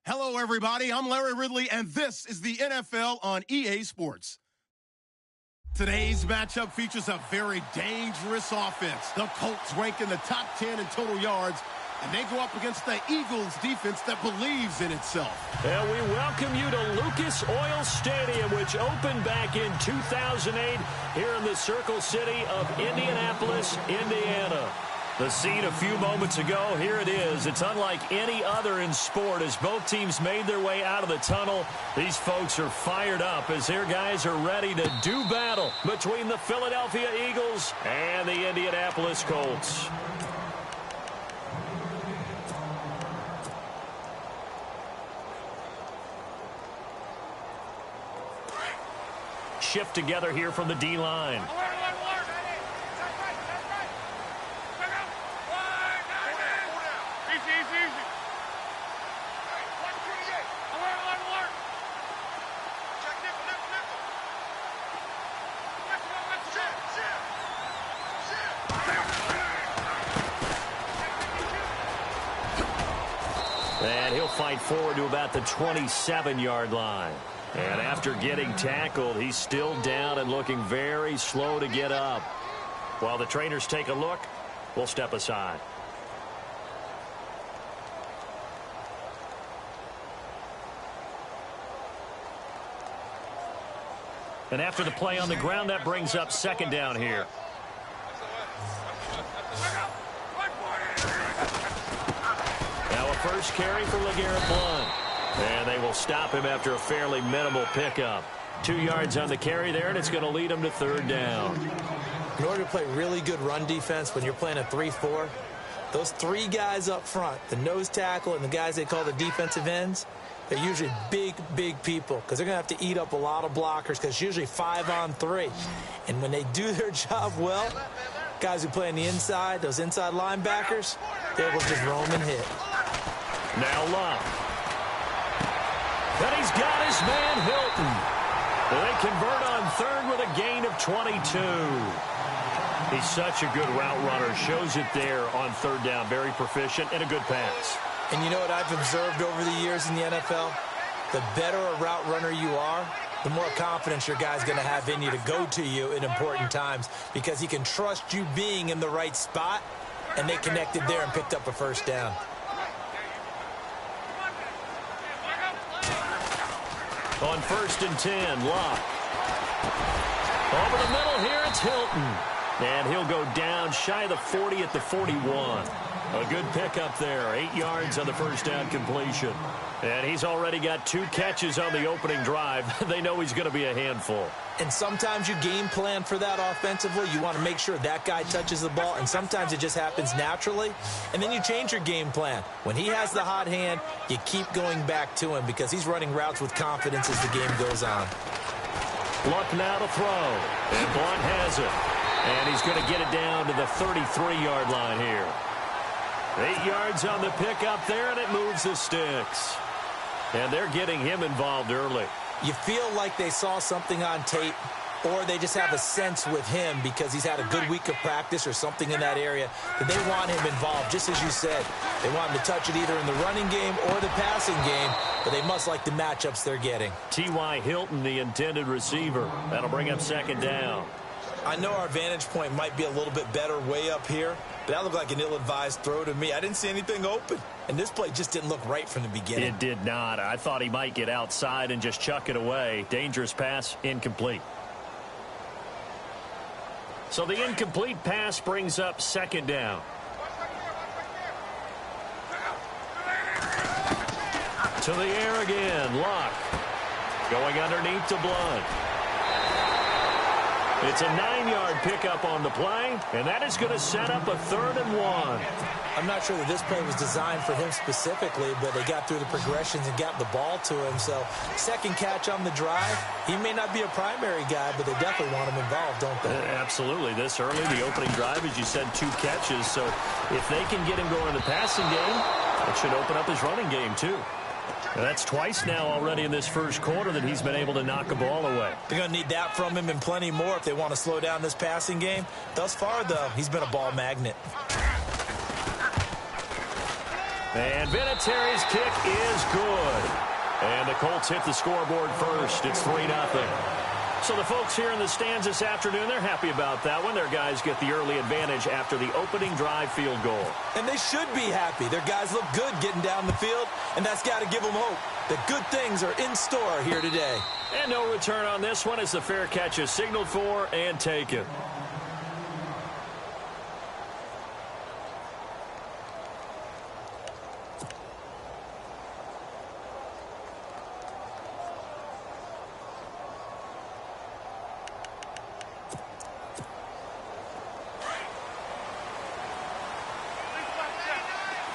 Hello, everybody. I'm Larry Ridley, and this is the NFL on EA Sports. Today's matchup features a very dangerous offense. The Colts rank in the top 10 in total yards, and they go up against the Eagles defense that believes in itself. And we welcome you to Lucas Oil Stadium, which opened back in 2008 here in the Circle City of Indianapolis, Indiana. The scene a few moments ago, here it is. It's unlike any other in sport as both teams made their way out of the tunnel. These folks are fired up as their guys are ready to do battle between the Philadelphia Eagles and the Indianapolis Colts. Shift together here from the D-line. And he'll fight forward to about the 27-yard line. And after getting tackled, he's still down and looking very slow to get up. While the trainers take a look, we'll step aside. And after the play on the ground, that brings up second down here. Now a first carry for LeGarrette Blount. And they will stop him after a fairly minimal pickup. 2 yards on the carry there, and it's going to lead him to third down. In order to play really good run defense when you're playing a 3-4, those three guys up front, the nose tackle and the guys they call the defensive ends, they're usually big, big people because they're going to have to eat up a lot of blockers because it's usually 5-on-3. And when they do their job well, guys who play on the inside, those inside linebackers, they will just roam and hit. Now Luck. And he's got his man Hilton. They convert on third with a gain of 22. He's such a good route runner. Shows it there on third down. Very proficient and a good pass. And you know what I've observed over the years in the NFL? The better a route runner you are, the more confidence your guy's going to have in you to go to you in important times because he can trust you being in the right spot, and they connected there and picked up a first down. On 1st and 10, Luck. Over the middle here, it's Hilton. And he'll go down shy of the 40 at the 41. A good pickup there. 8 yards on the first down completion. And he's already got 2 catches on the opening drive. They know he's going to be a handful. And sometimes you game plan for that offensively. You want to make sure that guy touches the ball. And sometimes it just happens naturally. And then you change your game plan. When he has the hot hand, you keep going back to him because he's running routes with confidence as the game goes on. Luck now to throw. And Blount has it. And he's going to get it down to the 33-yard line here. 8 yards on the pickup there, and it moves the sticks. And they're getting him involved early. You feel like they saw something on tape, or they just have a sense with him because he's had a good week of practice or something in that area that they want him involved, just as you said. They want him to touch it either in the running game or the passing game, but they must like the matchups they're getting. T.Y. Hilton, the intended receiver. That'll bring up second down. I know our vantage point might be a little bit better way up here, but that looked like an ill-advised throw to me. I didn't see anything open, and this play just didn't look right from the beginning. It did not. I thought he might get outside and just chuck it away. Dangerous pass, incomplete. So the incomplete pass brings up second down. To the air again, Luck. Going underneath to Blount. It's a 9-yard pickup on the play, and that is going to set up a 3rd and 1. I'm not sure that this play was designed for him specifically, but they got through the progressions and got the ball to him. So second catch on the drive. He may not be a primary guy, but they definitely want him involved, don't they? Absolutely. This early, the opening drive, as you said, 2 catches. So if they can get him going in the passing game, it should open up his running game too. And that's twice now already in this first quarter that he's been able to knock a ball away. They're going to need that from him and plenty more if they want to slow down this passing game. Thus far, though, he's been a ball magnet. And Vinatieri's kick is good. And the Colts hit the scoreboard first. It's 3-0. So the folks here in the stands this afternoon, they're happy about that one. Their guys get the early advantage after the opening drive field goal. And they should be happy. Their guys look good getting down the field, and that's got to give them hope that good things are in store here today. And no return on this one as the fair catch is signaled for and taken.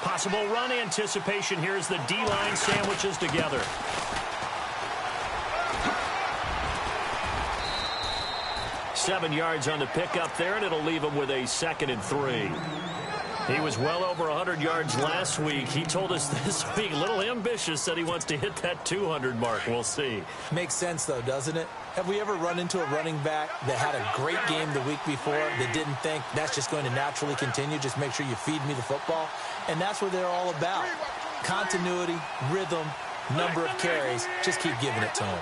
Possible run anticipation here as the D-line sandwiches together. Seven yards on the pickup there, and it'll leave him with a 2nd and 3. He was well over 100 yards last week. He told us this week, a little ambitious, said he wants to hit that 200 mark. We'll see. Makes sense, though, doesn't it? Have we ever run into a running back that had a great game the week before that didn't think that's just going to naturally continue? Just make sure you feed me the football. And that's what they're all about. Continuity, rhythm, number of carries. Just keep giving it to them.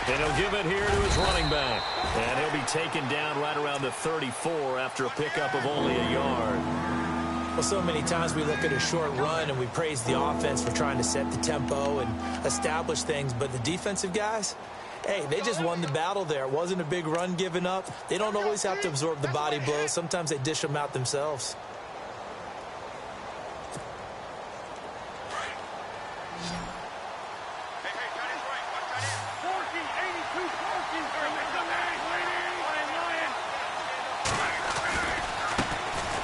And he'll give it here to his running back. And he'll be taken down right around the 34 after a pickup of only a yard. Well, so many times we look at a short run and we praise the offense for trying to set the tempo and establish things. But the defensive guys, hey, they just won the battle there. It wasn't a big run given up. They don't always have to absorb the body blows. Sometimes they dish them out themselves.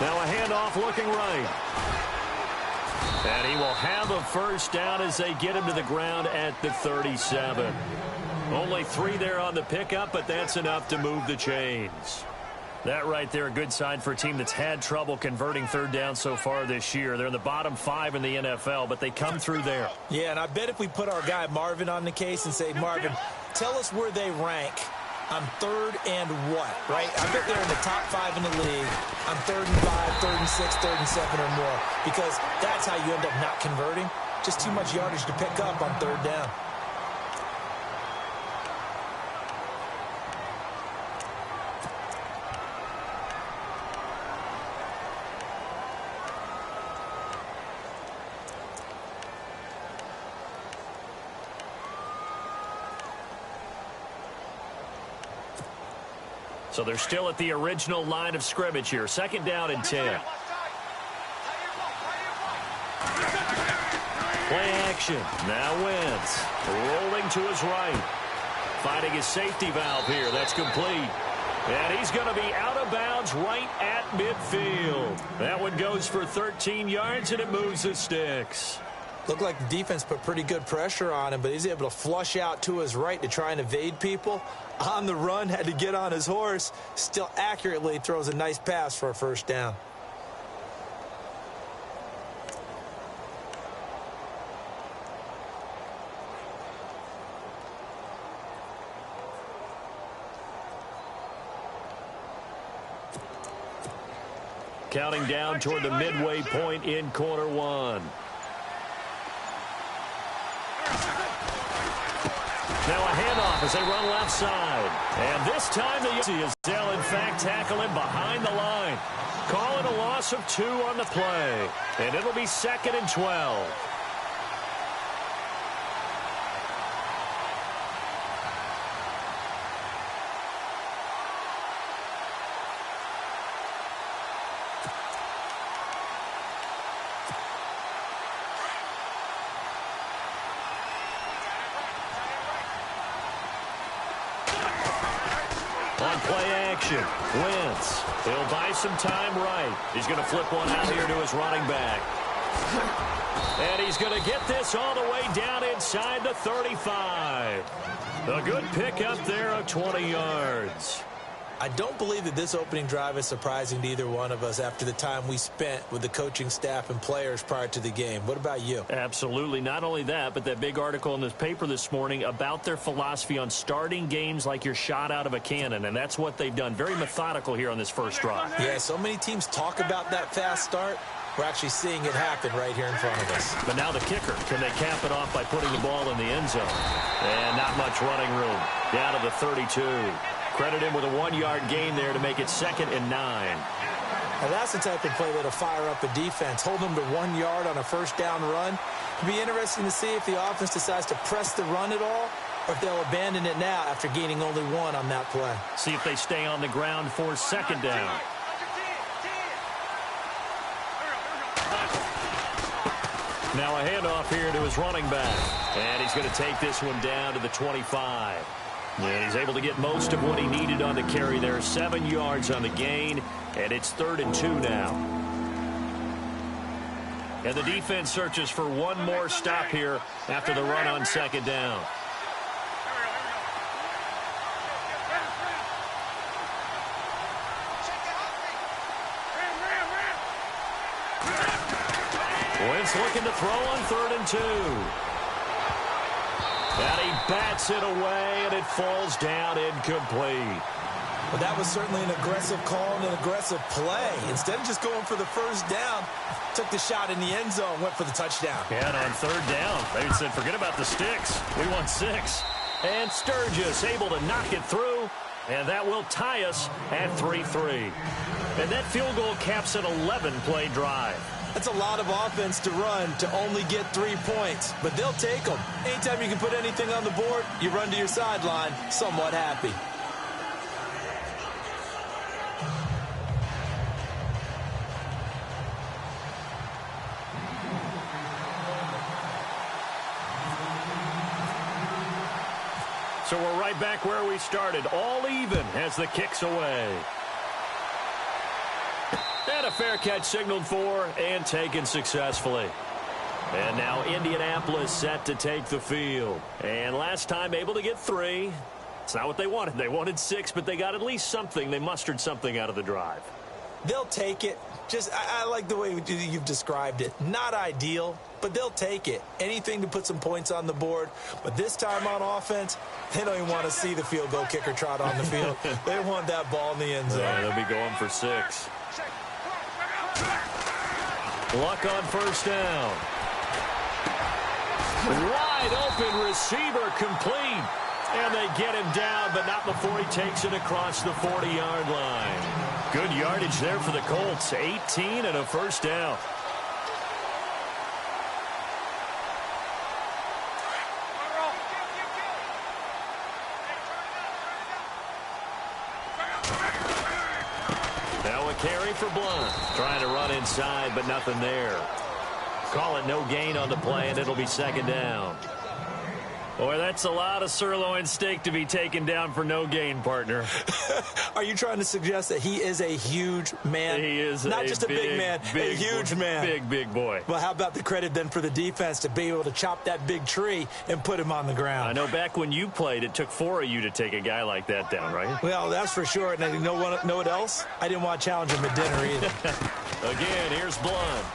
Now a handoff looking right. And he will have a first down as they get him to the ground at the 37. Only 3 there on the pickup, but that's enough to move the chains. That right there, a good sign for a team that's had trouble converting third down so far this year. They're in the bottom 5 in the NFL, but they come through there. Yeah, and I bet if we put our guy Marvin on the case and say, Marvin, tell us where they rank on third and what, right? I bet they're in the top 5 in the league on 3rd and 5, 3rd and 6, 3rd and 7 or more, because that's how you end up not converting. Just too much yardage to pick up on 3rd down. So they're still at the original line of scrimmage here. 2nd down and 10. Play action. Now Wentz rolling to his right. Finding his safety valve here. That's complete. And he's going to be out of bounds right at midfield. That one goes for 13 yards, and it moves the sticks. Looked like the defense put pretty good pressure on him, but he's able to flush out to his right to try and evade people. On the run, had to get on his horse. Still accurately throws a nice pass for a first down. Counting down toward the midway point in quarter one. Now a handoff as they run left side. And this time they'll in fact tackle him behind the line. Calling a loss of 2 on the play. And it'll be 2nd and 12. On play action, Wentz. He'll buy some time right. He's going to flip one out here to his running back. And he's going to get this all the way down inside the 35. A good pickup there of 20 yards. I don't believe that this opening drive is surprising to either one of us after the time we spent with the coaching staff and players prior to the game. What about you? Absolutely. Not only that, but that big article in this paper this morning about their philosophy on starting games like you're shot out of a cannon, and that's what they've done. Very methodical here on this first drive. Yeah, so many teams talk about that fast start. We're actually seeing it happen right here in front of us. But now the kicker. Can they cap it off by putting the ball in the end zone? And not much running room. Down to the 32. Credit him with a 1-yard gain there to make it 2nd and 9. Now that's the type of play that'll fire up a defense. Hold them to 1 yard on a first down run. It'll be interesting to see if the offense decides to press the run at all, or if they'll abandon it now after gaining only 1 on that play. See if they stay on the ground for 2nd down. Now a handoff here to his running back. And he's going to take this one down to the 25. And he's able to get most of what he needed on the carry there. 7 yards on the gain. And it's 3rd and 2 now. And the defense searches for one more stop here after the run on 2nd down. Wentz looking to throw on 3rd and 2. And he bats it away, and it falls down incomplete. Well, that was certainly an aggressive call and an aggressive play. Instead of just going for the first down, took the shot in the end zone, went for the touchdown. Yeah, and on 3rd down, they said, forget about the sticks. We want 6. And Sturgis able to knock it through, and that will tie us at 3-3. And that field goal caps an 11-play drive. That's a lot of offense to run to only get 3 points, but they'll take them. Anytime you can put anything on the board, you run to your sideline somewhat happy. So we're right back where we started, all even as the kick's away. And a fair catch signaled for and taken successfully. And now Indianapolis set to take the field. And last time able to get 3. It's not what they wanted. They wanted 6, but they got at least something. They mustered something out of the drive. They'll take it. I like the way you've described it. Not ideal, but they'll take it. Anything to put some points on the board. But this time on offense, they don't even want to see the field goal kicker trot on the field. They want that ball in the end zone. Yeah, they'll be going for 6. Luck on 1st down. Wide open receiver complete. And they get him down, but not before he takes it across the 40-yard line. Good yardage there for the Colts. 18 and a 1st down. Now a carry for Blunt. Trying to run inside, but nothing there. Call it no gain on the play, and it'll be 2nd down. Boy, that's a lot of sirloin steak to be taken down for no gain, partner. Are you trying to suggest that he is a huge man? He is not just a big man, a huge man. Big boy. Well, how about the credit then for the defense to be able to chop that big tree and put him on the ground? I know back when you played, it took 4 of you to take a guy like that down, right? Well, that's for sure. And you know what else? I didn't want to challenge him at dinner either. Again, here's Blunt.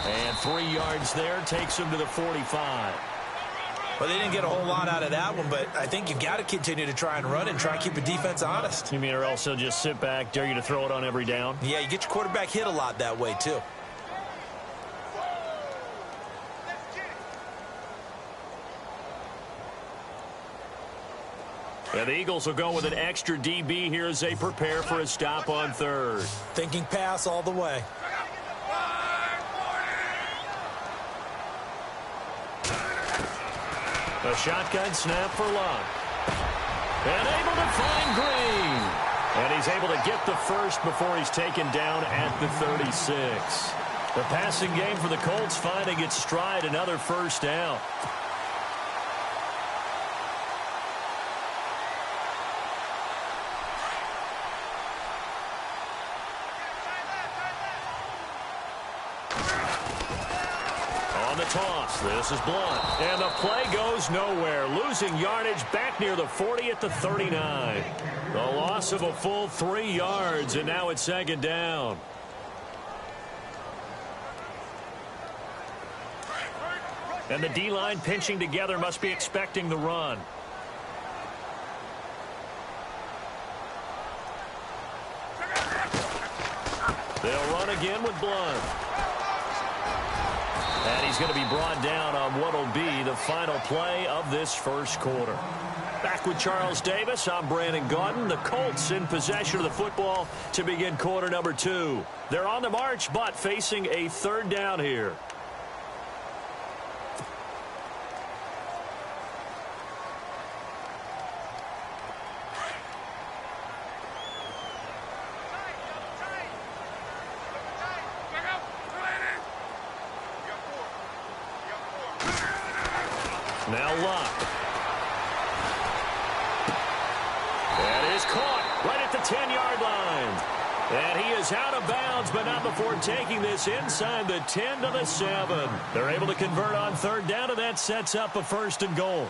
And 3 yards there takes him to the 45. Well, they didn't get a whole lot out of that one, but I think you got to continue to try and run and try and keep the defense honest. You mean or else he'll just sit back, dare you to throw it on every down? Yeah, you get your quarterback hit a lot that way, too. And the Eagles will go with an extra DB here as they prepare for a stop on 3rd. Thinking pass all the way. A shotgun snap for Luck. And able to find Green. And he's able to get the first before he's taken down at the 36. The passing game for the Colts finding its stride, another 1st down. On the toss. This is Blunt. And the play goes nowhere. Losing yardage back near the 40 at the 39. The loss of a full 3 yards, and now it's second down. And the D-line pinching together, must be expecting the run. They'll run again with Blunt. And he's going to be brought down on what will be the final play of this first quarter. Back with Charles Davis, I'm Brandon Gaudin. The Colts in possession of the football to begin quarter number 2. They're on the march, but facing a third down here. Now Luck. That is caught right at the 10-yard line. And he is out of bounds, but not before taking this inside the 10 to the 7. They're able to convert on third down, and that sets up a first and goal.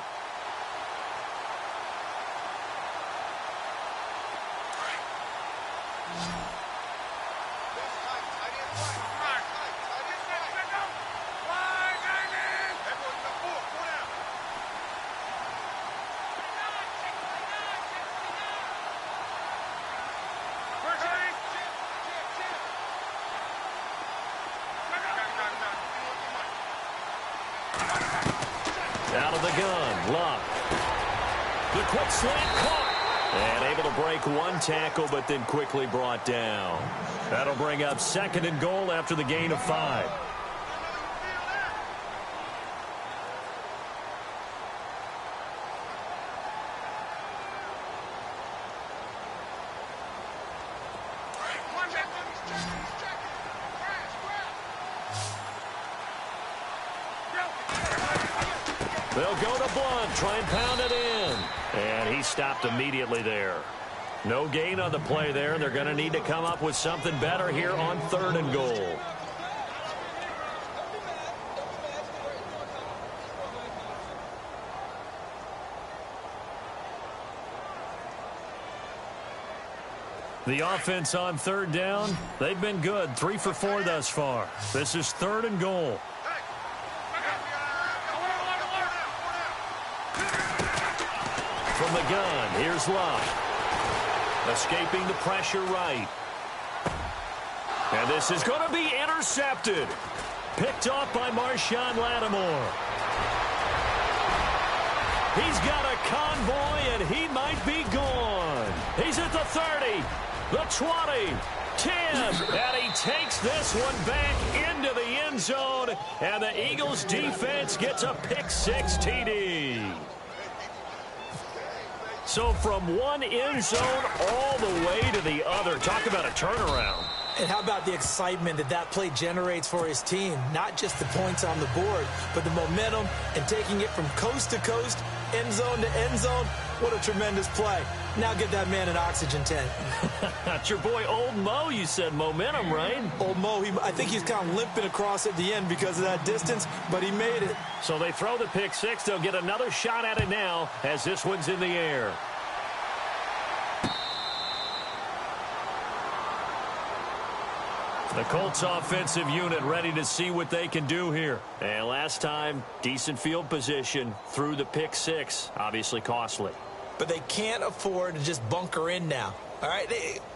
Out of the gun, Luck. The quick slant caught. And able to break one tackle, but then quickly brought down. That'll bring up second and goal after the gain of 5. They'll go to Blunt, try and pound it in. And he stopped immediately there. No gain on the play there, and they're going to need to come up with something better here on third and goal. The offense on third down, they've been good. 3 for 4 thus far. This is third and goal. From the gun, here's Luck. Escaping the pressure right. And this is going to be intercepted. Picked off by Marshawn Lattimore. He's got a convoy, and he might be gone. He's at the 30, the 20, 10, and he takes this one back into the end zone, and the Eagles defense gets a pick-6 TD. So from one end zone all the way to the other. Talk about a turnaround. And how about the excitement that play generates for his team? Not just the points on the board, but the momentum and taking it from coast to coast, end zone to end zone. What a tremendous play. Now get that man an oxygen tent. That's your boy Old Mo. You said momentum, right? Old Mo, I think he's kind of limping across at the end because of that distance, but he made it. So they throw the pick-6. They'll get another shot at it now as this one's in the air. The Colts offensive unit ready to see what they can do here. And last time, decent field position through the pick-6. Obviously costly. But they can't afford to just bunker in now. All right,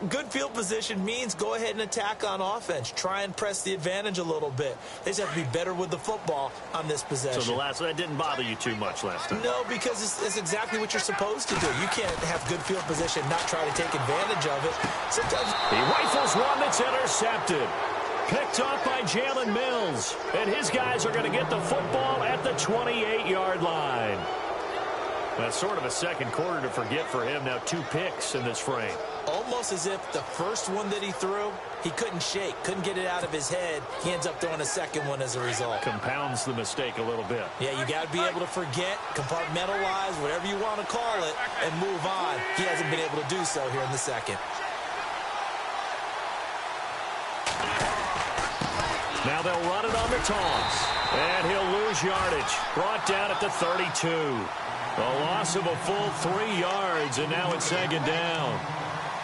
good field position means go ahead and attack on offense. Try and press the advantage a little bit. They just have to be better with the football on this possession. So that didn't bother you too much last time? No, because it's exactly what you're supposed to do. You can't have good field position, not try to take advantage of it. Sometimes he rifles one that's intercepted. Picked off by Jalen Mills. And his guys are going to get the football at the 28-yard line. That's sort of a second quarter to forget for him. Now 2 picks in this frame. Almost as if the first one that he threw, he couldn't shake, couldn't get it out of his head. He ends up throwing a second one as a result. Compounds the mistake a little bit. Yeah, you got to be able to forget, compartmentalize, whatever you want to call it, and move on. He hasn't been able to do so here in the second. Now they'll run it on the toss. And he'll lose yardage. Brought down at the 32. A loss of a full 3 yards, and now it's second down.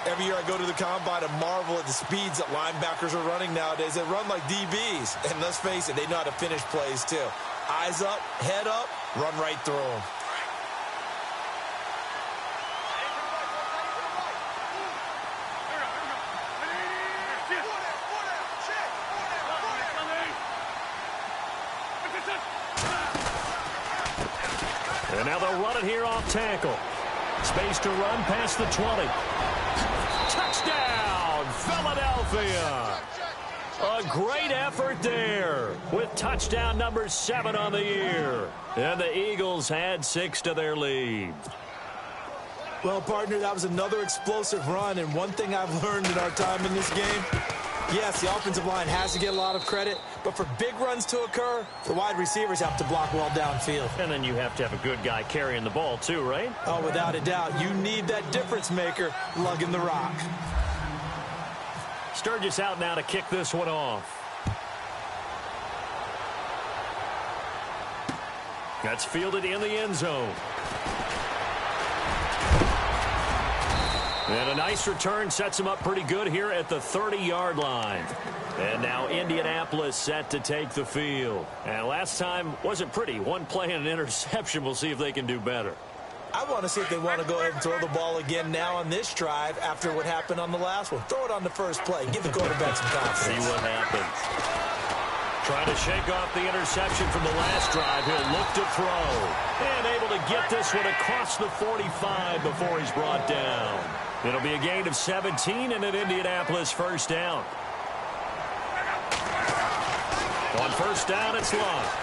Every year I go to the combine and marvel at the speeds that linebackers are running nowadays. They run like DBs. And let's face it, they know how to finish plays too. Eyes up, head up, run right through them. And now they'll run it here off tackle. Space to run past the 20. Touchdown, Philadelphia. A great effort there with touchdown number 7 on the year. And the Eagles add 6 to their lead. Well, partner, that was another explosive run. And one thing I've learned in our time in this game, yes, the offensive line has to get a lot of credit, but for big runs to occur, the wide receivers have to block well downfield. And then you have to have a good guy carrying the ball too, right? Oh, without a doubt. You need that difference maker lugging the rock. Sturgis out now to kick this one off. That's fielded in the end zone. And a nice return sets him up pretty good here at the 30-yard line. And now Indianapolis set to take the field. And last time wasn't pretty. One play and an interception. We'll see if they can do better. I want to see if they want to go ahead and throw the ball again now on this drive after what happened on the last one. Throw it on the first play. Give the quarterback some confidence. See what happens. Trying to shake off the interception from the last drive. He'll look to throw. And able to get this one across the 45 before he's brought down. It'll be a gain of 17 and an Indianapolis first down. On first down, it's Love.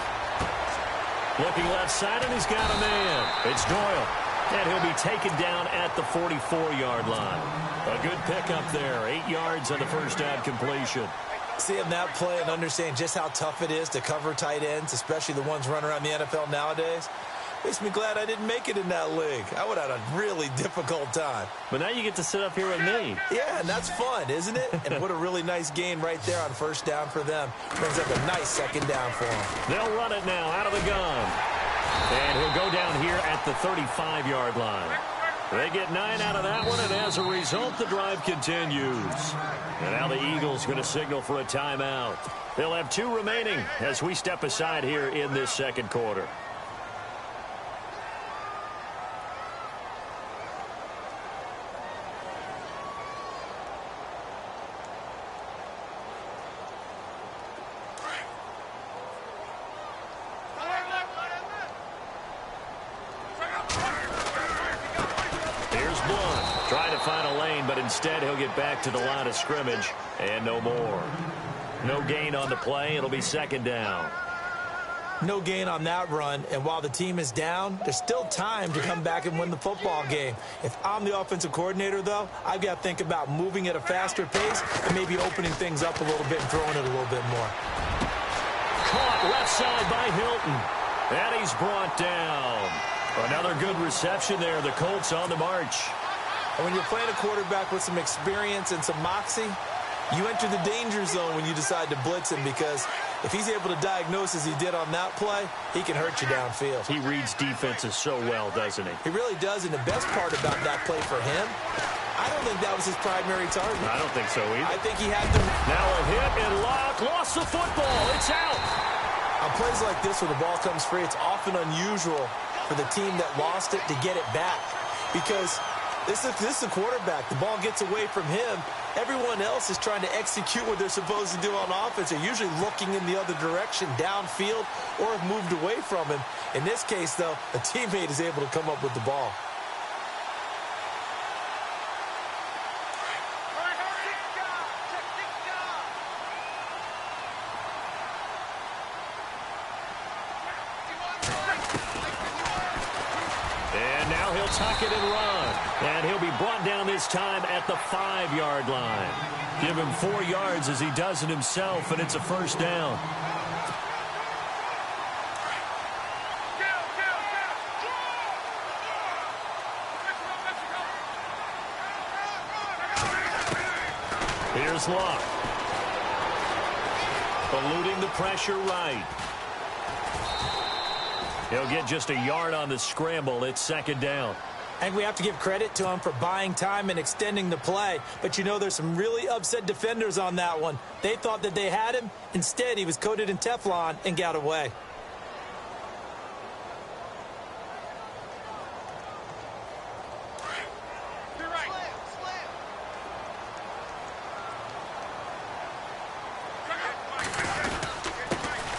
Looking left side, and he's got a man. It's Doyle. And he'll be taken down at the 44-yard line. A good pickup there. 8 yards on the first down completion. Seeing that play and understand just how tough it is to cover tight ends, especially the ones running around the NFL nowadays, makes me glad I didn't make it in that league. I would have had a really difficult time. But now you get to sit up here with me. Yeah, and that's fun, isn't it? And what a really nice gain right there on first down for them. Brings up a nice second down for them. They'll run it now out of the gun. And he'll go down here at the 35-yard line. They get 9 out of that one, and as a result, the drive continues. And now the Eagles going to signal for a timeout. They'll have 2 remaining as we step aside here in this second quarter. Instead, he'll get back to the line of scrimmage, and no more. No gain on the play. It'll be second down. No gain on that run, and while the team is down, there's still time to come back and win the football game. If I'm the offensive coordinator, though, I've got to think about moving at a faster pace and maybe opening things up a little bit and throwing it a little bit more. Caught left side by Hilton, and he's brought down. Another good reception there. The Colts on the march. And when you're playing a quarterback with some experience and some moxie, you enter the danger zone when you decide to blitz him, because if he's able to diagnose as he did on that play, he can hurt you downfield. He reads defenses so well, doesn't he? He really does, and the best part about that play for him, I don't think that was his primary target. I don't think so either. I think he had to... Now a hit and Locke lost the football. It's out. On plays like this where the ball comes free, it's often unusual for the team that lost it to get it back, because... This is a quarterback. The ball gets away from him. Everyone else is trying to execute what they're supposed to do on offense. They're usually looking in the other direction, downfield, or have moved away from him. In this case, though, a teammate is able to come up with the ball. And now he'll tuck it and run. And he'll be brought down this time at the 5-yard line. Give him 4 yards as he does it himself, and it's a first down. Here's Locke. Eluding the pressure right. He'll get just a yard on the scramble. It's second down. And we have to give credit to him for buying time and extending the play. But, you know, there's some really upset defenders on that one. They thought that they had him. Instead, he was coated in Teflon and got away.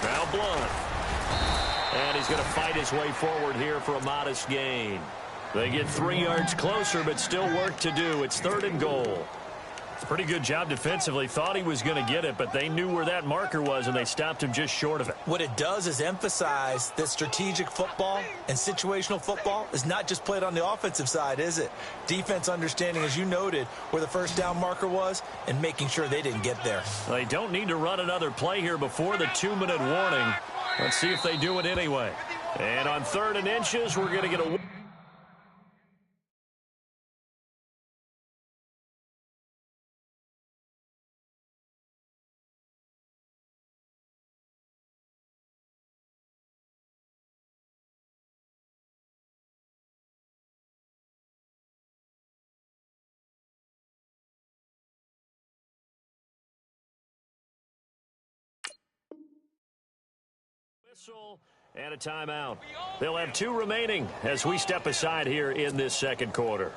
Now Blunt. And he's going to fight his way forward here for a modest gain. They get 3 yards closer, but still work to do. It's 3rd and goal. It's a pretty good job defensively. Thought he was going to get it, but they knew where that marker was, and they stopped him just short of it. What it does is emphasize that strategic football and situational football is not just played on the offensive side, is it? Defense understanding, as you noted, where the first down marker was and making sure they didn't get there. They don't need to run another play here before the 2-minute warning. Let's see if they do it anyway. And on 3rd and inches, we're going to get a... and a timeout. They'll have 2 remaining as we step aside here in this second quarter.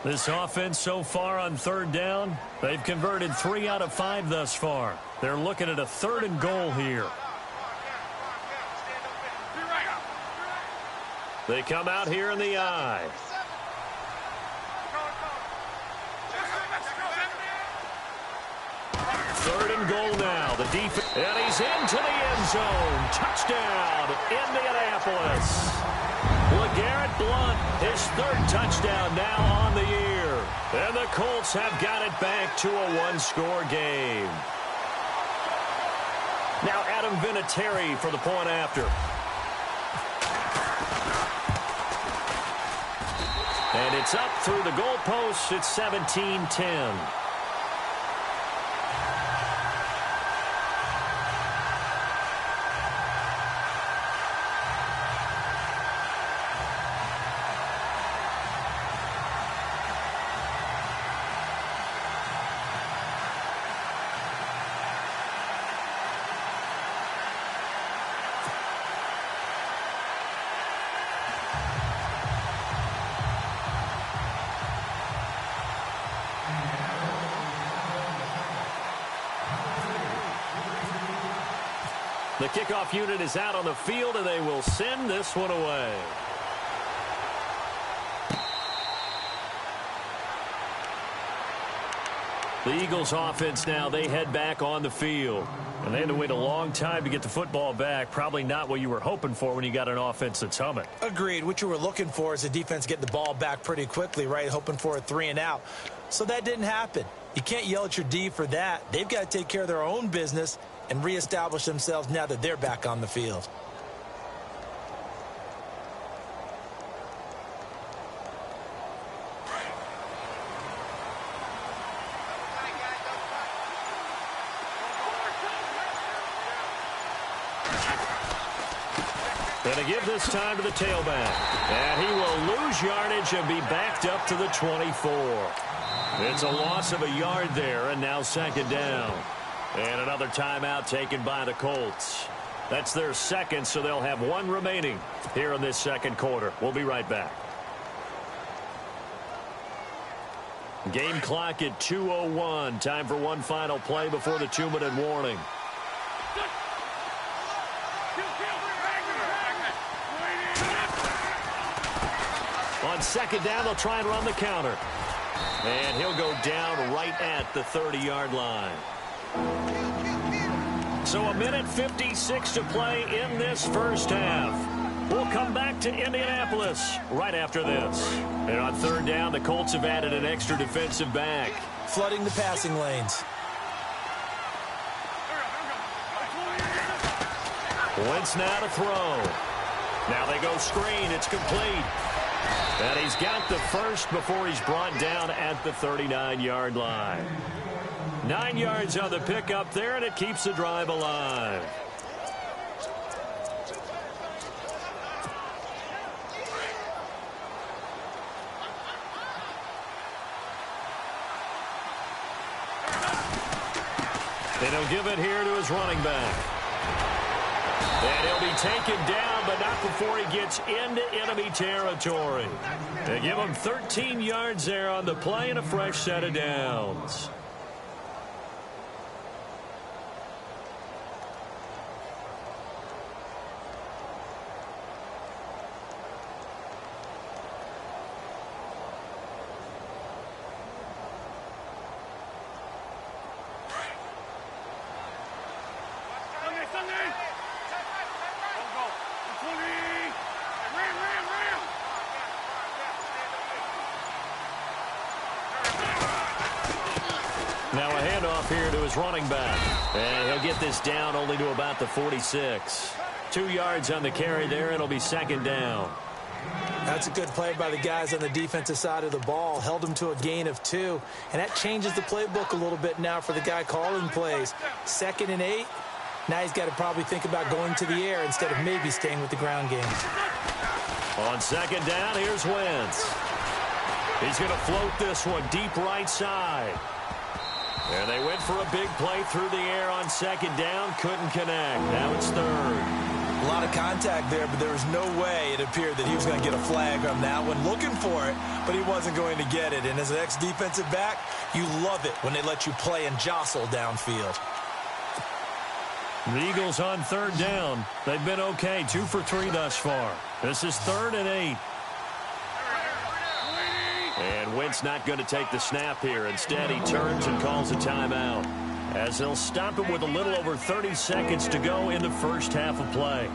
This offense so far on 3rd down, they've converted 3 out of 5 thus far. They're looking at a 3rd and goal here. They come out here in the I. Third and goal now. The defense, and he's into the end zone. Touchdown, Indianapolis. LeGarrette Blount, his 3rd touchdown now on the year. And the Colts have got it back to a 1-score game. Now Adam Vinatieri for the point after. And it's up through the goalposts. It's 17-10. The kickoff unit is out on the field, and they will send this one away. The Eagles offense now, they head back on the field. And they had to wait a long time to get the football back. Probably not what you were hoping for when you got an offense that's humming. Agreed. What you were looking for is the defense getting the ball back pretty quickly, right? Hoping for a 3 and out. So that didn't happen. You can't yell at your D for that. They've got to take care of their own business and reestablish themselves now that they're back on the field. Going to give this time to the tailback. And he will lose yardage and be backed up to the 24. It's a loss of a yard there, and now second down. And another timeout taken by the Colts. That's their second, so they'll have 1 remaining here in this second quarter. We'll be right back. Game clock at 2:01. Time for one final play before the 2-minute warning. On second down, they'll try and run the counter. And he'll go down right at the 30-yard line. So 1:56 to play in this first half. We'll come back to Indianapolis right after this. And on third down, the Colts have added an extra defensive back. Flooding the passing lanes. Wentz now to throw. Now they go screen. It's complete. And he's got the first before he's brought down at the 39-yard line. 9 yards on the pickup there, and it keeps the drive alive. And he'll give it here to his running back. And he'll be taken down, but not before he gets into enemy territory. They give him 13 yards there on the play and a fresh set of downs. Now a handoff here to his running back. And he'll get this down only to about the 46. 2 yards on the carry there. It'll be second down. That's a good play by the guys on the defensive side of the ball. Held him to a gain of 2. And that changes the playbook a little bit now for the guy calling plays. 2nd and 8. Now he's got to probably think about going to the air instead of maybe staying with the ground game. On second down, here's Wentz. He's going to float this one deep right side. And they went for a big play through the air on second down. Couldn't connect. Now it's third. A lot of contact there, but there was no way it appeared that he was going to get a flag on that one. Looking for it, but he wasn't going to get it. And as an ex-defensive back, you love it when they let you play and jostle downfield. The Eagles on third down. They've been okay. 2 for 3 thus far. This is 3rd and 8. And Wentz not going to take the snap here. Instead, he turns and calls a timeout, as he'll stop it with a little over 30 seconds to go in the first half of play.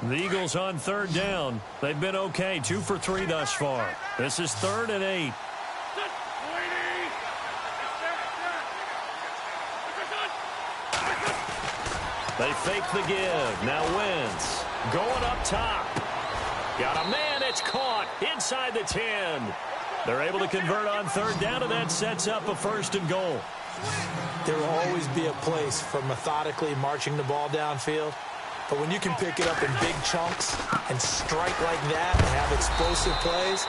The Eagles on third down. They've been okay. 2 for 3 thus far. This is 3rd and 8. They fake the give. Now Wentz going up top. Got a man. It's caught inside the 10. They're able to convert on third down, and that sets up a 1st and goal. There will always be a place for methodically marching the ball downfield. But when you can pick it up in big chunks and strike like that and have explosive plays,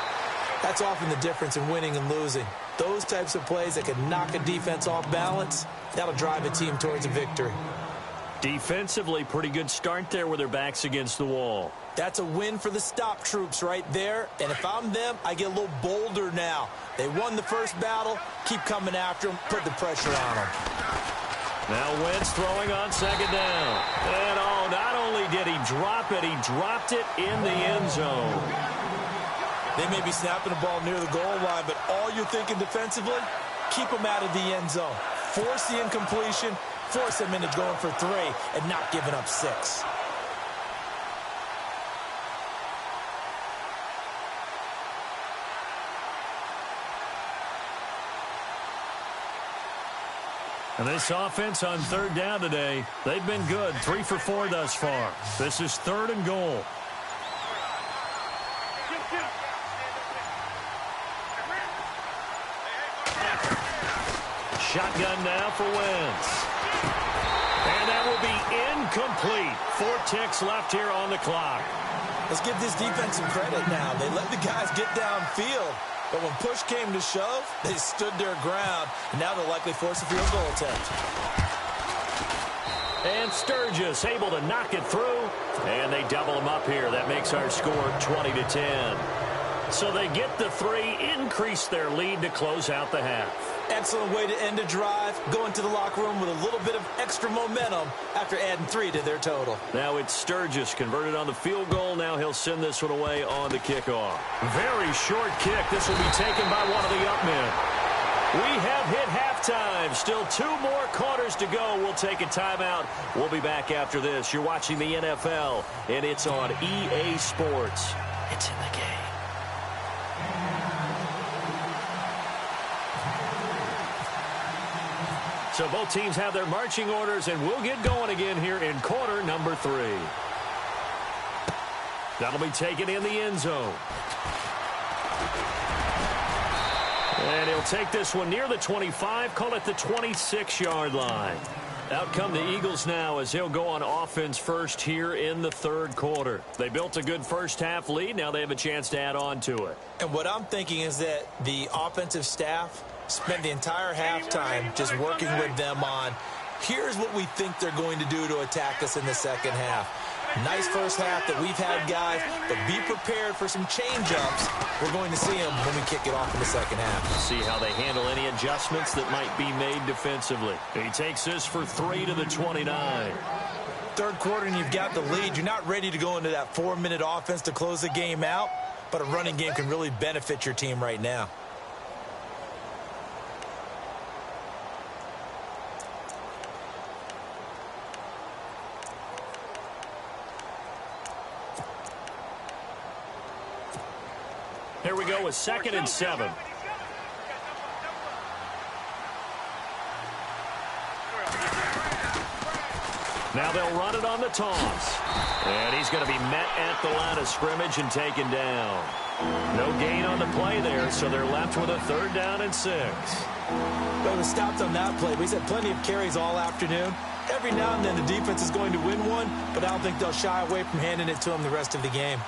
that's often the difference in winning and losing. Those types of plays that can knock a defense off balance, that'll drive a team towards a victory. Defensively, pretty good start there with their backs against the wall. That's a win for the stop troops right there. And if I'm them, I get a little bolder now. They won the first battle. Keep coming after them. Put the pressure on them. Now Wentz throwing on second down. And not only did he drop it, he dropped it in the end zone. They may be snapping the ball near the goal line, but all you're thinking defensively, keep them out of the end zone. Force the incompletion, force them into going for 3 and not giving up 6. And this offense on third down today, they've been good. 3 for 4 thus far. This is 3rd and goal. Shotgun now for Wentz. And that will be incomplete. 4 ticks left here on the clock. Let's give this defense some credit now. They let the guys get downfield. But when push came to shove, they stood their ground. And now they'll likely force a field goal attempt. And Sturgis able to knock it through. And they double him up here. That makes our score 20-10. So they get the 3, increase their lead to close out the half. Excellent way to end a drive. Go into the locker room with a little bit of extra momentum after adding 3 to their total. Now it's Sturgis converted on the field goal. Now he'll send this one away on the kickoff. Very short kick. This will be taken by one of the up men. We have hit halftime. Still 2 more quarters to go. We'll take a timeout. We'll be back after this. You're watching the NFL, and it's on EA Sports. It's in the game. So both teams have their marching orders, and we'll get going again here in quarter number 3. That'll be taken in the end zone. And he'll take this one near the 25, call it the 26-yard line. Out come the Eagles now as they'll go on offense first here in the 3rd quarter. They built a good first-half lead. Now they have a chance to add on to it. And what I'm thinking is that the offensive staff spent the entire halftime just working with them on, here's what we think they're going to do to attack us in the second half. Nice first half that we've had, guys, but be prepared for some change-ups. We're going to see them when we kick it off in the second half. See how they handle any adjustments that might be made defensively. He takes this for 3 to the 29. 3rd quarter, and you've got the lead. You're not ready to go into that 4-minute offense to close the game out, but a running game can really benefit your team right now. Here we go with 2nd and 7. Now they'll run it on the toss. And he's going to be met at the line of scrimmage and taken down. No gain on the play there, so they're left with a 3rd down and 6. Well, he was stopped on that play. He's had plenty of carries all afternoon. Every now and then the defense is going to win one, but I don't think they'll shy away from handing it to him the rest of the game.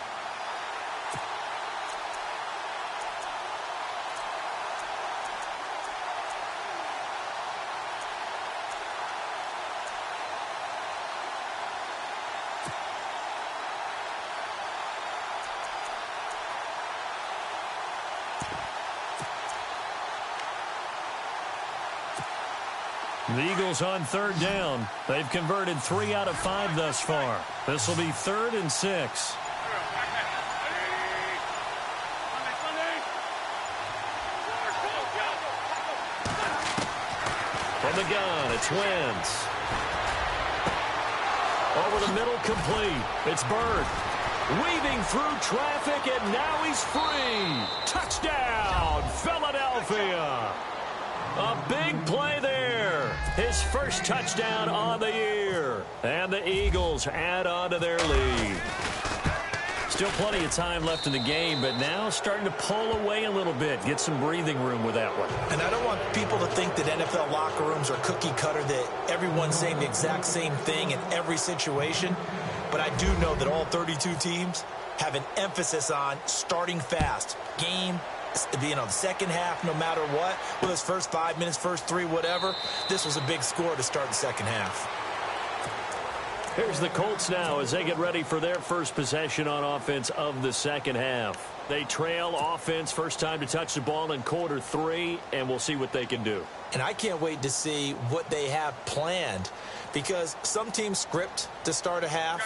The Eagles on 3rd down. They've converted 3 out of 5 thus far. This will be 3rd and 6. From the gun, it's Wentz. Over the middle, complete. It's Bird. Weaving through traffic, and now he's free. Touchdown, Philadelphia. A big play there. His first touchdown on the year. And the Eagles add on to their lead. Still plenty of time left in the game, but now starting to pull away a little bit. Get some breathing room with that one. And I don't want people to think that NFL locker rooms are cookie cutter, that everyone's saying the exact same thing in every situation. But I do know that all 32 teams have an emphasis on starting fast. Game, the second half, no matter what, whether it's first 5 minutes, first 3, whatever, this was a big score to start the second half. Here's the Colts now as they get ready for their first possession on offense of the second half. They trail offense, first time to touch the ball in quarter 3, and we'll see what they can do. And I can't wait to see what they have planned, because some teams script to start a half.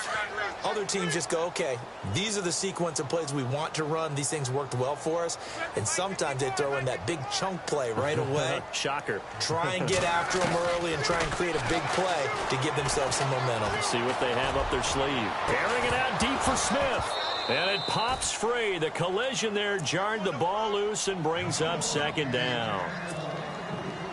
Other teams just go, okay, these are the sequence of plays we want to run. These things worked well for us. And sometimes they throw in that big chunk play right away. Shocker. Try and get after them early and try and create a big play to give themselves some momentum. See what they have up their sleeve. Airing it out deep for Smith. And it pops free. The collision there jarred the ball loose and brings up second down.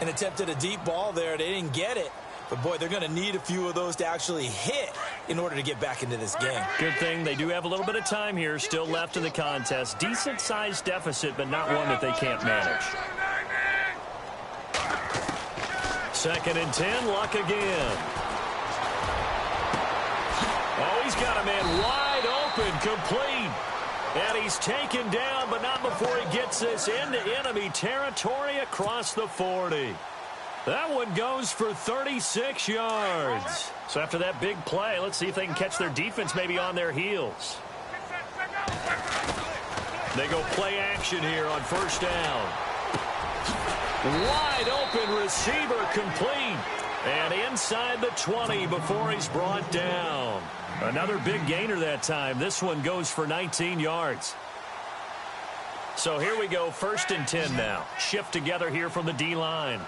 And attempted a deep ball there. They didn't get it. But, boy, they're going to need a few of those to actually hit in order to get back into this game. Good thing they do have a little bit of time here still left in the contest. Decent-sized deficit, but not one that they can't manage. 2nd and 10, Luck again. Oh, he's got a man wide open, complete. And he's taken down, but not before he gets this into enemy territory across the 40. That one goes for 36 yards. So after that big play, let's see if they can catch their defense maybe on their heels. They go play action here on first down. Wide open receiver, complete. And inside the 20 before he's brought down. Another big gainer that time. This one goes for 19 yards. So here we go, 1st and 10 now. Shift together here from the D-line.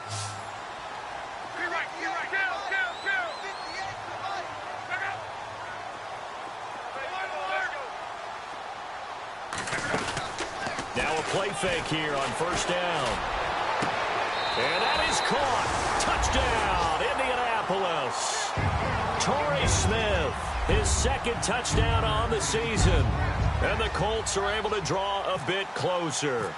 Now a play fake here on 1st down. And that is caught. Touchdown, Indianapolis. Torrey Smith, his 2nd touchdown on the season. And the Colts are able to draw a bit closer.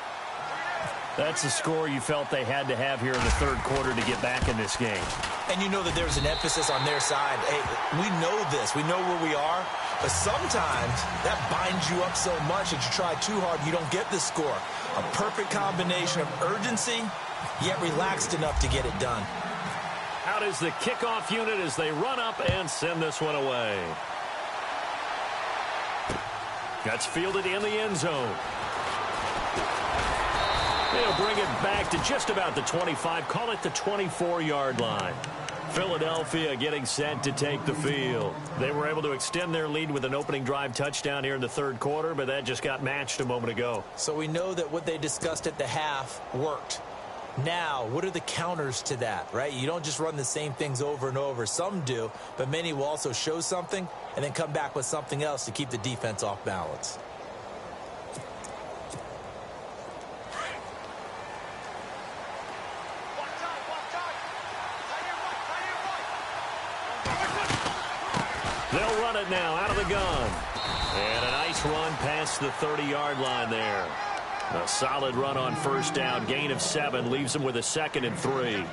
That's the score you felt they had to have here in the 3rd quarter to get back in this game. And you know that there's an emphasis on their side. Hey, we know this. We know where we are. But sometimes that binds you up so much that you try too hard, you don't get the score. A perfect combination of urgency, yet relaxed enough to get it done. Out is the kickoff unit as they run up and send this one away. That's fielded in the end zone. They'll bring it back to just about the 25, call it the 24-yard line. Philadelphia getting set to take the field. They were able to extend their lead with an opening drive touchdown here in the 3rd quarter, but that just got matched a moment ago. So we know that what they discussed at the half worked. Now, what are the counters to that, right? You don't just run the same things over and over. Some do, but many will also show something and then come back with something else to keep the defense off balance. They'll run it now out of the gun. And a nice run past the 30-yard line there. A solid run on 1st down. Gain of 7 leaves them with a 2nd and 3.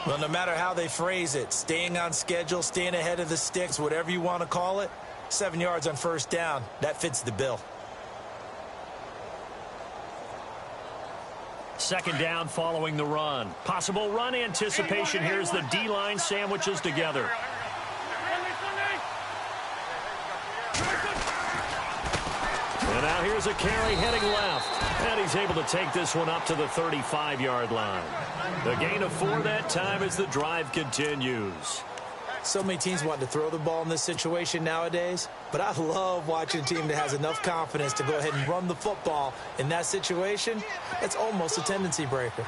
Well, no matter how they phrase it, staying on schedule, staying ahead of the sticks, whatever you want to call it, 7 yards on 1st down, that fits the bill. 2nd down following the run. Possible run anticipation. Here's the D-line sandwiches together. And now here's a carry heading left. And he's able to take this one up to the 35-yard line. The gain of 4 that time as the drive continues. So many teams want to throw the ball in this situation nowadays, but I love watching a team that has enough confidence to go ahead and run the football in that situation. It's almost a tendency breaker.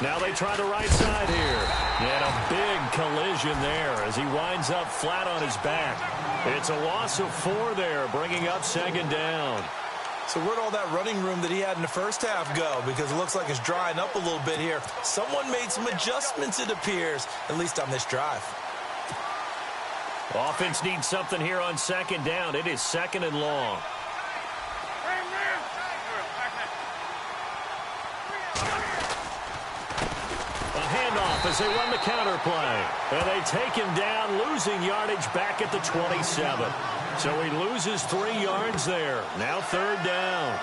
Now they try the right side here. And a big collision there as he winds up flat on his back. It's a loss of 4 there, bringing up 2nd down. So where'd all that running room that he had in the 1st half go? Because it looks like it's drying up a little bit here. Someone made some adjustments, it appears, at least on this drive. Offense needs something here on 2nd down. It is 2nd and long. As they run the counter play. And they take him down, losing yardage back at the 27. So he loses 3 yards there. Now 3rd down.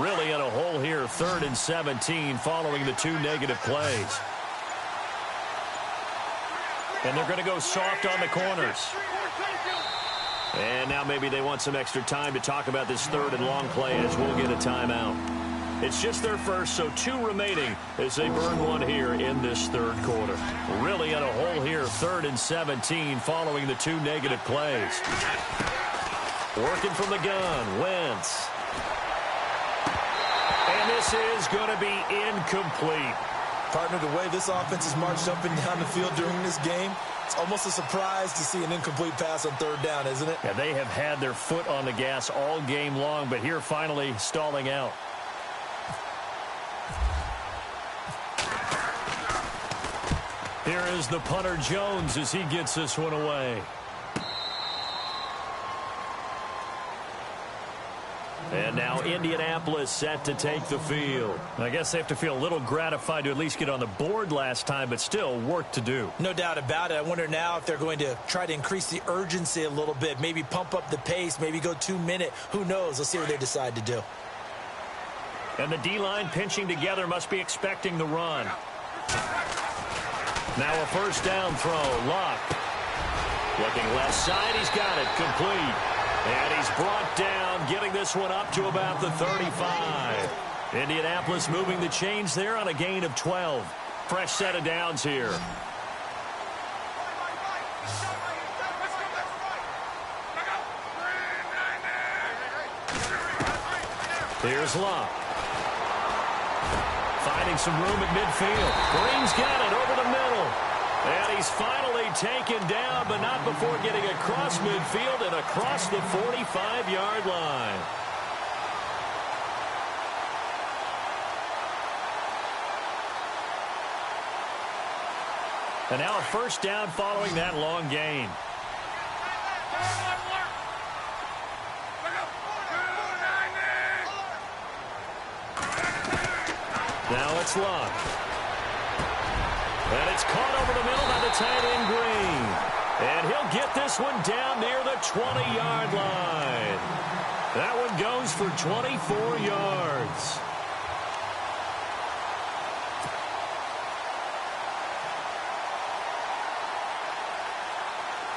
Really in a hole here, 3rd and 17 following the 2 negative plays. And they're going to go soft on the corners. And now maybe they want some extra time to talk about this 3rd and long play as we'll get a timeout. It's just their first, so 2 remaining as they burn 1 here in this 3rd quarter. Really in a hole here, 3rd and 17 following the 2 negative plays. Working from the gun, Wentz. And this is going to be incomplete. Partner, the way this offense has marched up and down the field during this game, it's almost a surprise to see an incomplete pass on 3rd down, isn't it? Yeah, they have had their foot on the gas all game long, but here finally stalling out. Here is the punter Jones as he gets this one away. And now Indianapolis set to take the field. I guess they have to feel a little gratified to at least get on the board last time, but still work to do. No doubt about it. I wonder now if they're going to try to increase the urgency a little bit, maybe pump up the pace, maybe go 2 minute. Who knows? Let's see what they decide to do. And the D-line pinching together must be expecting the run. Now a first down throw. Luck. Looking left side. He's got it. Complete. And he's brought down, getting this one up to about the 35. Indianapolis moving the chains there on a gain of 12. Fresh set of downs here. Here's Luck. Finding some room at midfield. Green's got it over the middle. And he's finally taken down, but not before getting across midfield and across the 45-yard line. And now a first down following that long gain. Now it's Luck. And it's caught over the middle by the tight end Green. And he'll get this one down near the 20-yard line. That one goes for 24 yards.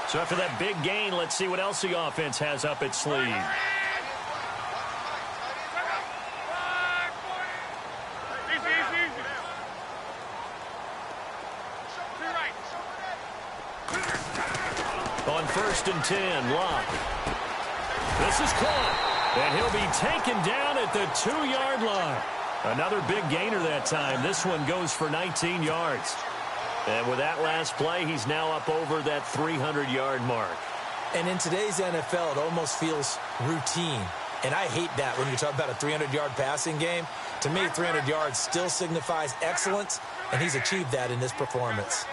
So after that big gain, let's see what else the offense has up its sleeve. On 1st and 10, Luck. This is caught, and he'll be taken down at the 2-yard line. Another big gainer that time. This one goes for 19 yards. And with that last play, he's now up over that 300-yard mark. And in today's NFL, it almost feels routine. And I hate that when you talk about a 300-yard passing game. To me, 300 yards still signifies excellence, and he's achieved that in this performance.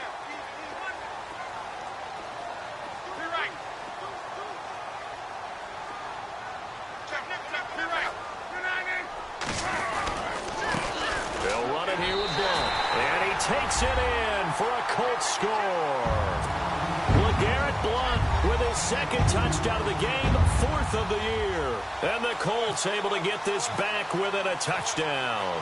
They'll run it here with Blunt. And he takes it in for a Colts score. LeGarrette Blunt with his second touchdown of the game, 4th of the year. And the Colts able to get this back within a touchdown.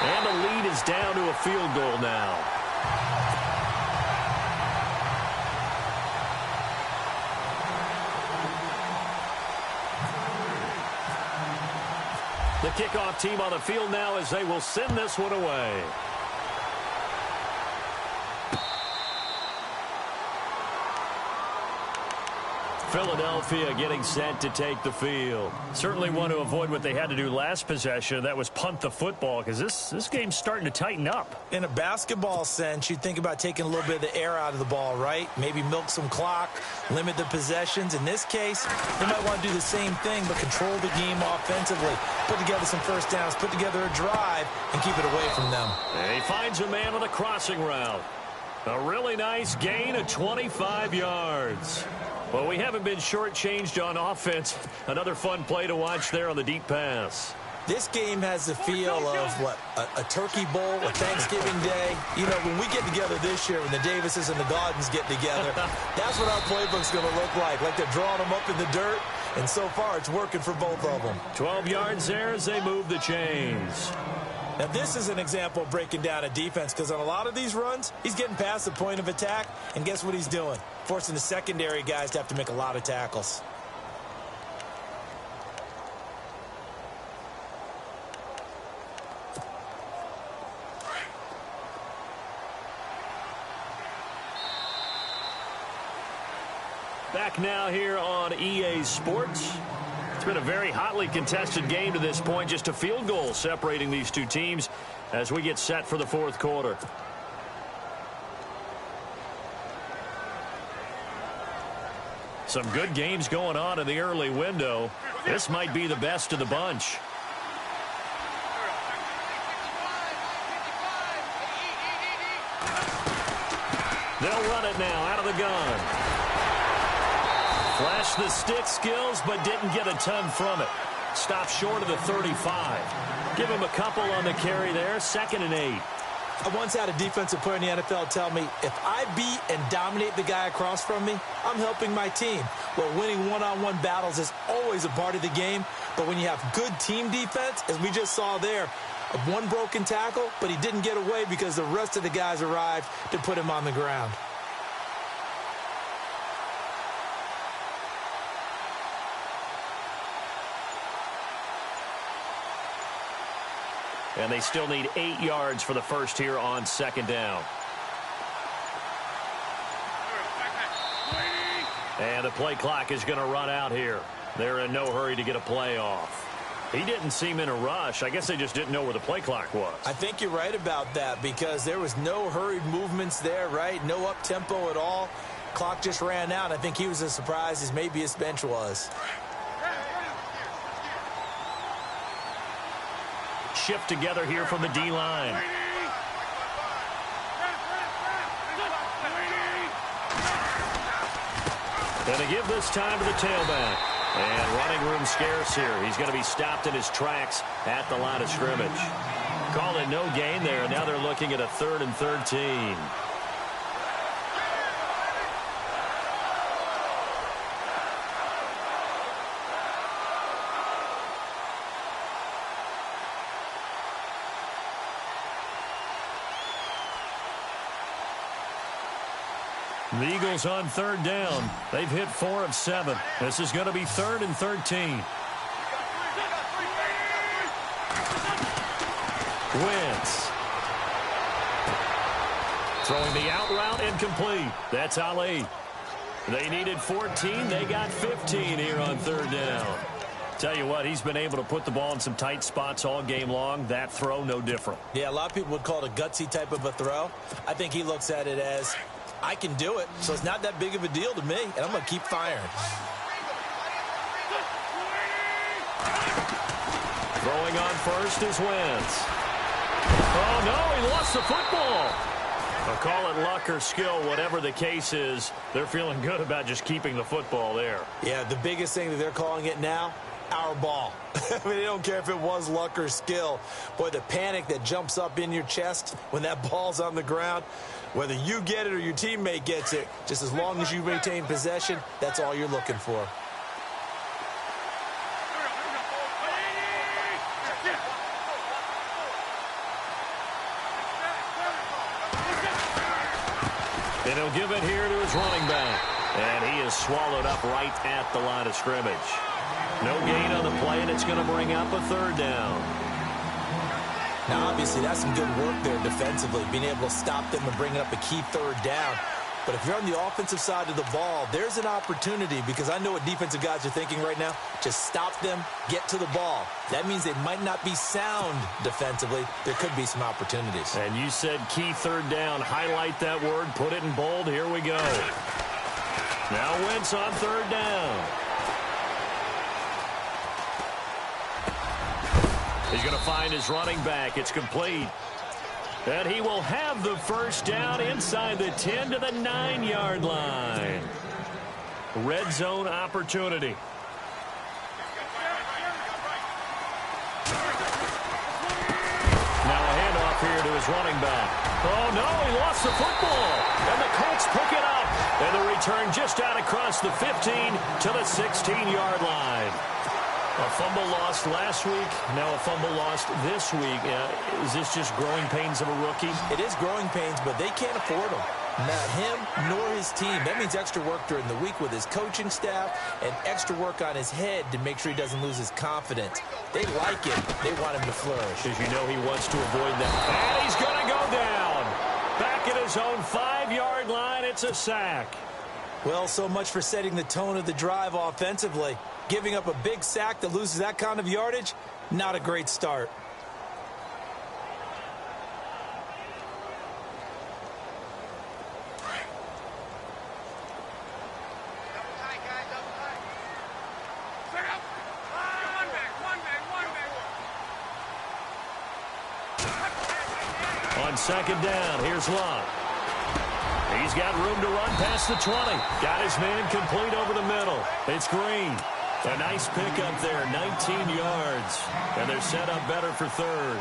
And the lead is down to a field goal now. The kickoff team on the field now as they will send this one away. Philadelphia getting set to take the field. Certainly want to avoid what they had to do last possession. That was punt the football, because this game's starting to tighten up. In a basketball sense, you think about taking a little bit of the air out of the ball, right? Maybe milk some clock, limit the possessions. In this case, they might want to do the same thing, but control the game offensively. Put together some first downs, put together a drive, and keep it away from them. And he finds a man on the crossing route. A really nice gain of 25 yards. Well, we haven't been shortchanged on offense. Another fun play to watch there on the deep pass. This game has the feel of, what, a turkey bowl, a Thanksgiving day. You know, when we get together this year, when the Davises and the Gaudens get together, that's what our playbook's going to look like they're drawing them up in the dirt, and so far it's working for both of them. 12 yards there as they move the chains. Now, this is an example of breaking down a defense, because on a lot of these runs, he's getting past the point of attack, and guess what he's doing? Forcing the secondary guys to have to make a lot of tackles. Back now here on EA Sports. It's been a very hotly contested game to this point. Just a field goal separating these two teams as we get set for the fourth quarter. Some good games going on in the early window. This might be the best of the bunch. They'll run it now out of the gun. Flashed the stick skills, but didn't get a ton from it. Stopped short of the 35. Give him a couple on the carry there. 2nd and 8. I once had a defensive player in the NFL tell me, if I beat and dominate the guy across from me, I'm helping my team. Well, winning one-on-one battles is always a part of the game, but when you have good team defense, as we just saw there, one broken tackle, but he didn't get away because the rest of the guys arrived to put him on the ground. And they still need 8 yards for the first here on second down. And the play clock is going to run out here. They're in no hurry to get a play off. He didn't seem in a rush. I guess they just didn't know where the play clock was. I think you're right about that because there was no hurried movements there, right? No up-tempo at all. Clock just ran out. I think he was as surprised as maybe his bench was. Shift together here from the D-line. And they give this time to the tailback. And running room scarce here. He's going to be stopped in his tracks at the line of scrimmage. Call it no gain there. Now they're looking at a 3rd and 13. The Eagles on 3rd down. They've hit 4 of 7. This is going to be 3rd and 13. Wentz. Throwing the out route incomplete. That's Ali. They needed 14. They got 15 here on 3rd down. Tell you what, he's been able to put the ball in some tight spots all game long. That throw, no different. Yeah, a lot of people would call it a gutsy type of a throw. I think he looks at it as, I can do it, so it's not that big of a deal to me, and I'm going to keep firing. Throwing on first is Wentz. Oh, no, he lost the football. I'll call it luck or skill, whatever the case is. They're feeling good about just keeping the football there. Yeah, the biggest thing that they're calling it now, our ball. I mean, they don't care if it was luck or skill. Boy, the panic that jumps up in your chest when that ball's on the ground, whether you get it or your teammate gets it, just as long as you maintain possession, that's all you're looking for. And he'll give it here to his running back. And he is swallowed up right at the line of scrimmage. No gain on the play, and it's going to bring up a 3rd down. Now, obviously, that's some good work there defensively, being able to stop them and bringing up a key 3rd down. But if you're on the offensive side of the ball, there's an opportunity because I know what defensive guys are thinking right now. Just stop them, get to the ball. That means they might not be sound defensively. There could be some opportunities. And you said key 3rd down. Highlight that word. Put it in bold. Here we go. Now Wentz on 3rd down. He's going to find his running back. It's complete. And he will have the first down inside the 10 to the 9-yard line. Red zone opportunity. Now a handoff here to his running back. Oh, no, he lost the football. And the Colts pick it up. And the return just out across the 15 to the 16-yard line. A fumble lost last week, now a fumble lost this week. Is this just growing pains of a rookie? It is growing pains, but they can't afford them. Not him nor his team. That means extra work during the week with his coaching staff and extra work on his head to make sure he doesn't lose his confidence. They like him. They want him to flourish. As you know, he wants to avoid that. And he's going to go down. Back at his own 5-yard line, it's a sack. Well, so much for setting the tone of the drive offensively. Giving up a big sack that loses that kind of yardage, not a great start. On 2nd down, here's Love. He's got room to run past the 20. Got his man complete over the middle. It's Green. A nice pickup there, 19 yards. And they're set up better for 3rd.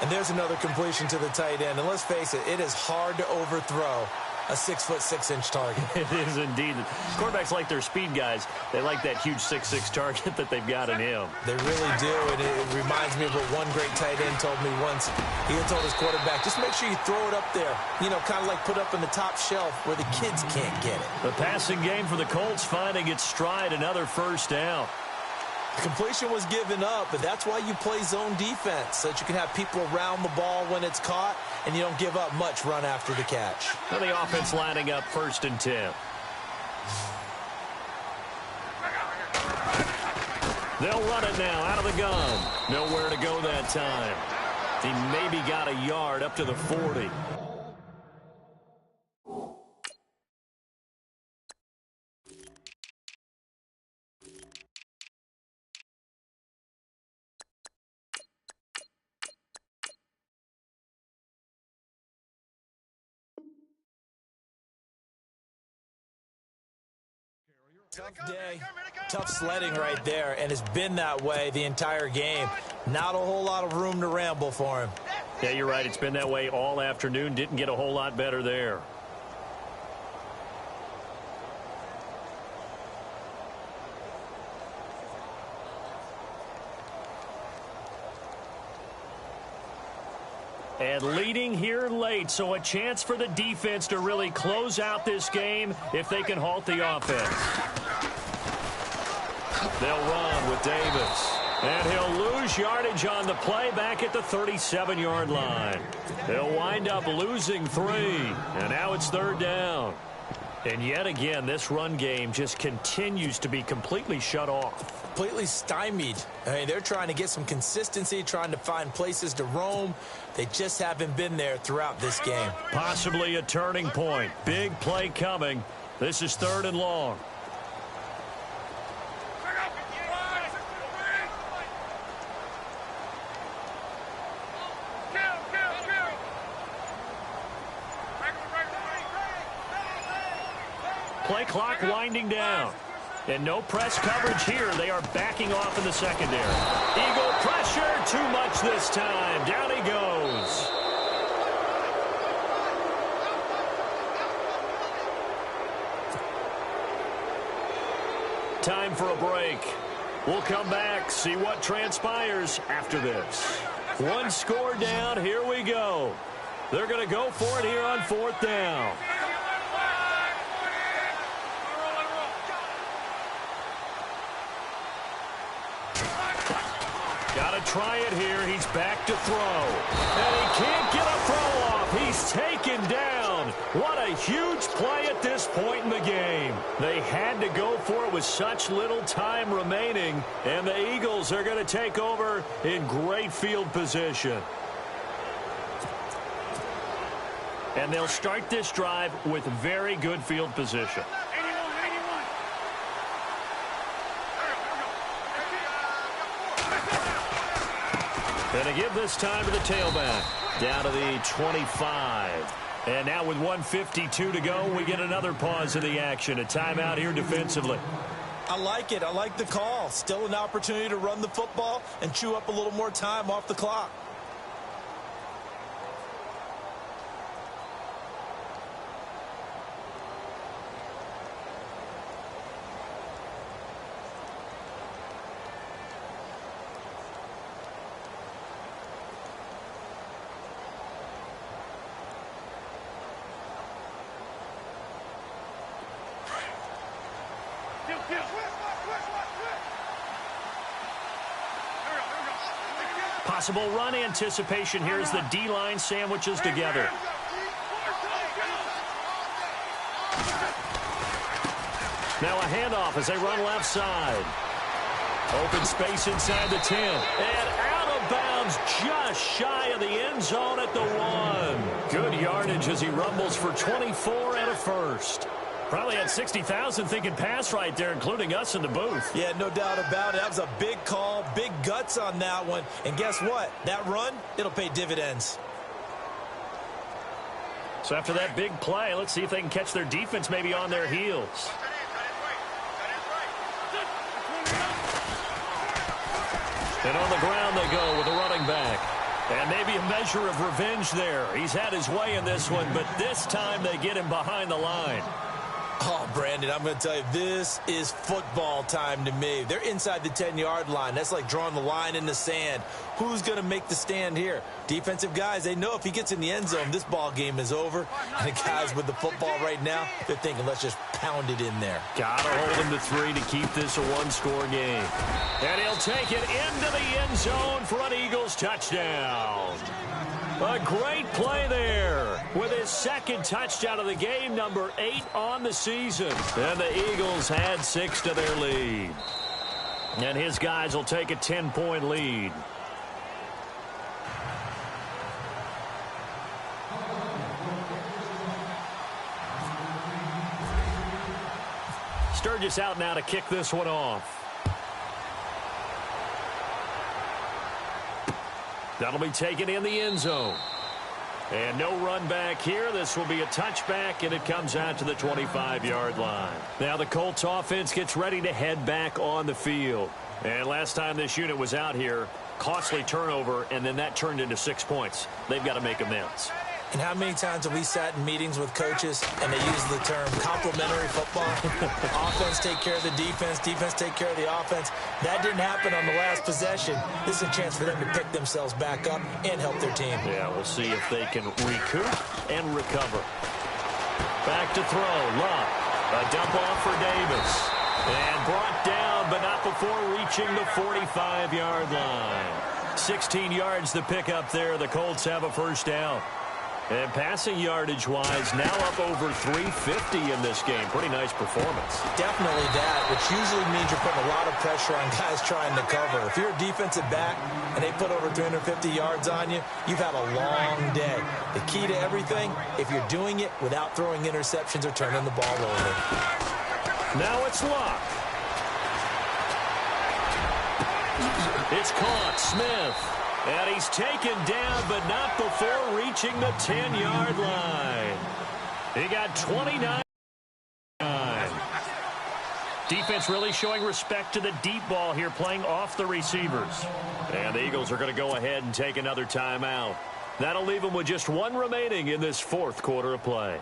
And there's another completion to the tight end. And let's face it, it is hard to overthrow a 6'6" target. It is indeed. Quarterbacks like their speed guys. They like that huge 6'6" target that they've got in him. They really do, and it reminds me of what one great tight end told me once. He had told his quarterback, just make sure you throw it up there, you know, kind of like put up in the top shelf where the kids can't get it. The passing game for the Colts finding its stride, another first down. The completion was given up, but that's why you play zone defense, so that you can have people around the ball when it's caught, and you don't give up much run after the catch. Now the offense lining up 1st and 10. They'll run it now out of the gun. Nowhere to go that time. He maybe got a yard up to the 40. Tough day, tough sledding right there, and it's been that way the entire game. Not a whole lot of room to ramble for him. Yeah, you're right. It's been that way all afternoon. Didn't get a whole lot better there. And leading here late, so a chance for the defense to really close out this game if they can halt the offense. They'll run with Davis. And he'll lose yardage on the play back at the 37-yard line. They'll wind up losing 3. And now it's 3rd down. And yet again, this run game just continues to be completely shut off. Completely stymied. I mean, they're trying to get some consistency, trying to find places to roam. They just haven't been there throughout this game. Possibly a turning point. Big play coming. This is 3rd and long. Play clock winding down. And no press coverage here. They are backing off in the secondary. Eagle pressure, too much this time. Down he goes. Time for a break. We'll come back, see what transpires after this. 1 score down, here we go. They're going to go for it here on 4th down. Got to try it here. He's back to throw. And he can't get a throw off. He's taken down. What a huge play at this point in the game. They had to go for it with such little time remaining. And the Eagles are going to take over in great field position. And they'll start this drive with very good field position. And they give this time to the tailback. Down to the 25. And now with 1:52 to go, we get another pause in the action. A timeout here defensively. I like it. I like the call. Still an opportunity to run the football and chew up a little more time off the clock. Possible run anticipation here as the D-line sandwiches together. Now a handoff as they run left side. Open space inside the 10. And out of bounds just shy of the end zone at the 1. Good yardage as he rumbles for 24 and a first. Probably had 60,000 thinking pass right there, including us in the booth. Yeah, no doubt about it. That was a big call, big guts on that one. And guess what? That run, it'll pay dividends. So after that big play, let's see if they can catch their defense maybe on their heels. And on the ground they go with the running back. And maybe a measure of revenge there. He's had his way in this one, but this time they get him behind the line. Oh, Brandon, I'm going to tell you, this is football time to me. They're inside the 10-yard line. That's like drawing the line in the sand. Who's going to make the stand here? Defensive guys, they know if he gets in the end zone, this ball game is over. And the guys with the football right now, they're thinking, let's just pound it in there. Got to hold him to 3 to keep this a one-score game. And he'll take it into the end zone for an Eagles touchdown. A great play there with his second touchdown of the game, number 8 on the season. And the Eagles had 6 to their lead. And his guys will take a 10-point lead. Sturgis out now to kick this one off. That'll be taken in the end zone. And no run back here. This will be a touchback, and it comes out to the 25-yard line. Now the Colts offense gets ready to head back on the field. And last time this unit was out here, costly turnover, and then that turned into 6 points. They've got to make amends. And how many times have we sat in meetings with coaches and they use the term complementary football? Offense take care of the defense, defense take care of the offense. That didn't happen on the last possession. This is a chance for them to pick themselves back up and help their team. Yeah, we'll see if they can recoup and recover. Back to throw. Love. A dump off for Davis. And brought down, but not before reaching the 45-yard line. 16 yards to pick up there. The Colts have a first down. And passing yardage-wise, now up over 350 in this game. Pretty nice performance. Definitely that, which usually means you're putting a lot of pressure on guys trying to cover. If you're a defensive back and they put over 350 yards on you, you've had a long day. The key to everything, if you're doing it without throwing interceptions or turning the ball over. Now it's Luck. It's caught. Smith. And he's taken down, but not before reaching the 10-yard line. He got 29. Defense really showing respect to the deep ball here, playing off the receivers. And the Eagles are going to go ahead and take another timeout. That'll leave them with just one remaining in this fourth quarter of play.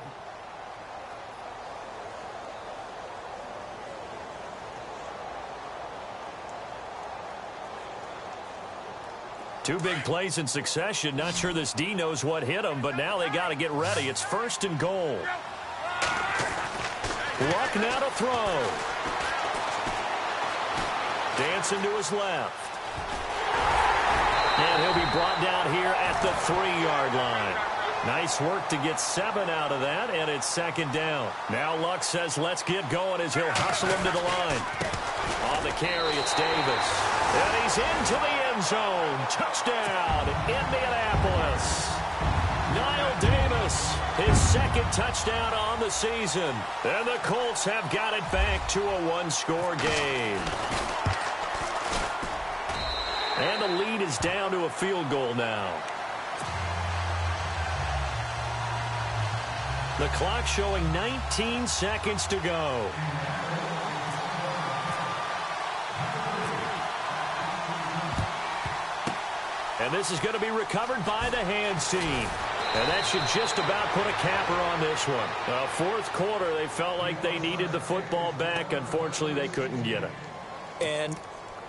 Two big plays in succession. Not sure this D knows what hit him, but now they got to get ready. It's 1st and goal. Luck now to throw. Dancing to his left. And he'll be brought down here at the 3-yard line. Nice work to get 7 out of that, and it's 2nd down. Now Luck says let's get going as he'll hustle him to the line. On the carry, it's Davis. And he's into the end zone. Touchdown, Indianapolis. Niall Davis, his 2nd touchdown on the season. And the Colts have got it back to a one-score game. And the lead is down to a field goal now. The clock showing 19 seconds to go. And this is going to be recovered by the hands team. And that should just about put a capper on this one. Fourth quarter, they felt like they needed the football back. Unfortunately, they couldn't get it. And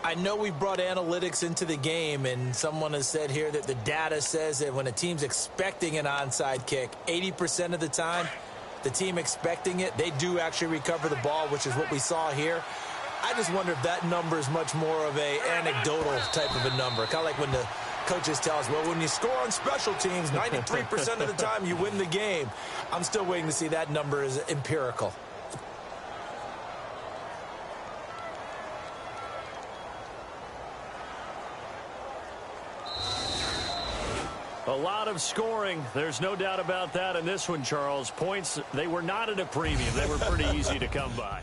I know we brought analytics into the game, and someone has said here that the data says that when a team's expecting an onside kick, 80% of the time, the team expecting it, they do actually recover the ball, which is what we saw here. I just wonder if that number is much more of a anecdotal type of a number, kind of like when the coaches tell us, well, when you score on special teams, 93% of the time you win the game. I'm still waiting to see that number is empirical. A lot of scoring. There's no doubt about that in this one, Charles. Points, they were not at a premium. They were pretty easy to come by.